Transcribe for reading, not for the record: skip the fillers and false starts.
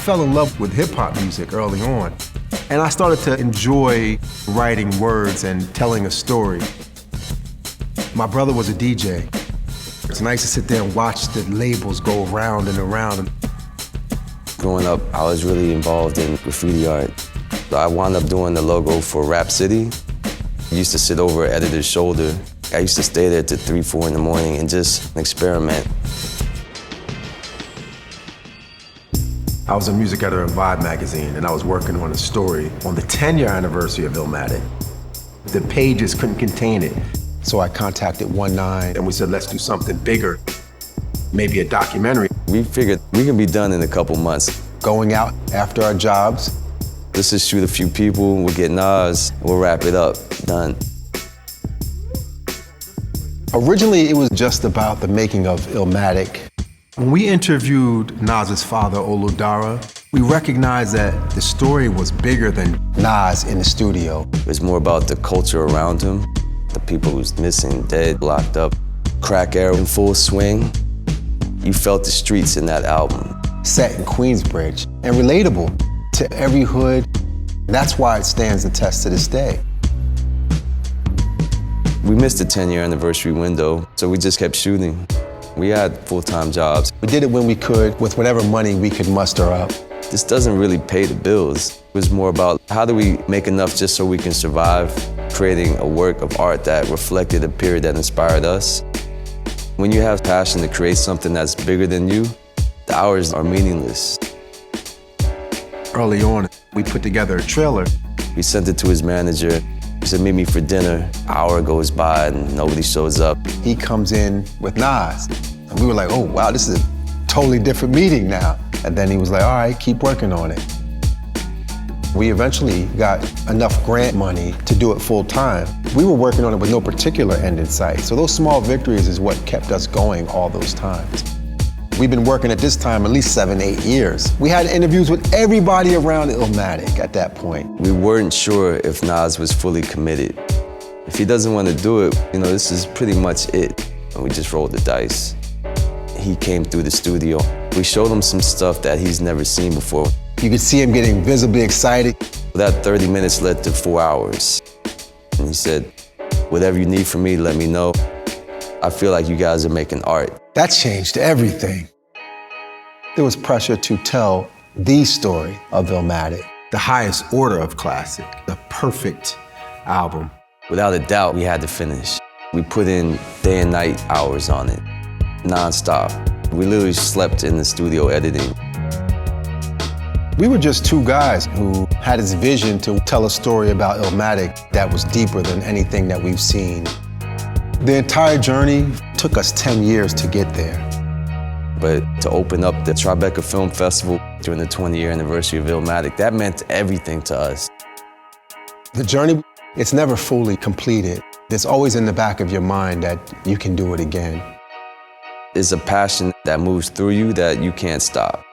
fell in love with hip-hop music early on, and I started to enjoy writing words and telling a story. My brother was a DJ, so I used to sit there and watch the labels go around and around. Growing up, I was really involved in graffiti art. I wound up doing the logo for Rap City. I used to sit over editor's shoulder. I used to stay there till 3, 4 in the morning and just experiment. I was a music editor of Vibe magazine, and I was working on a story on the 10-year anniversary of Illmatic. The pages couldn't contain it, so I contacted 19 and we said, let's do something bigger, maybe a documentary. We figured we can be done in a couple months. Going out after our jobs. Let's just shoot a few people, we'll get Nas, we'll wrap it up, done. Originally, it was just about the making of Illmatic. When we interviewed Nas's father, Oludara, we recognized that the story was bigger than Nas in the studio. It was more about the culture around him, the people who's missing, dead, locked up, crack era in full swing. You felt the streets in that album. Set in Queensbridge and relatable to every hood. That's why it stands the test to this day. We missed the 10-year anniversary window, so we just kept shooting. We had full-time jobs. We did it when we could, with whatever money we could muster up. This doesn't really pay the bills. It was more about how do we make enough just so we can survive, creating a work of art that reflected a period that inspired us. When you have passion to create something that's bigger than you, the hours are meaningless. Early on, we put together a trailer. We sent it to his manager. He said, meet me for dinner. An hour goes by and nobody shows up. He comes in with Nas. And we were like, oh, wow, this is a totally different meeting now. And then he was like, all right, keep working on it. We eventually got enough grant money to do it full time. We were working on it with no particular end in sight. So those small victories is what kept us going all those times. We've been working at this time at least 7, 8 years. We had interviews with everybody around Illmatic at that point. We weren't sure if Nas was fully committed. If he doesn't want to do it, this is pretty much it. And we just rolled the dice. He came through the studio. We showed him some stuff that he's never seen before. You could see him getting visibly excited. That 30 minutes led to 4 hours. And he said, whatever you need from me, let me know. I feel like you guys are making art. That changed everything. There was pressure to tell the story of Illmatic, the highest order of classic, the perfect album. Without a doubt, we had to finish. We put in day and night hours on it, nonstop. We literally slept in the studio editing. We were just two guys who had this vision to tell a story about Illmatic that was deeper than anything that we've seen. The entire journey took us 10 years to get there. But to open up the Tribeca Film Festival during the 20-year anniversary of Illmatic, that meant everything to us. The journey, it's never fully completed. It's always in the back of your mind that you can do it again. It's a passion that moves through you that you can't stop.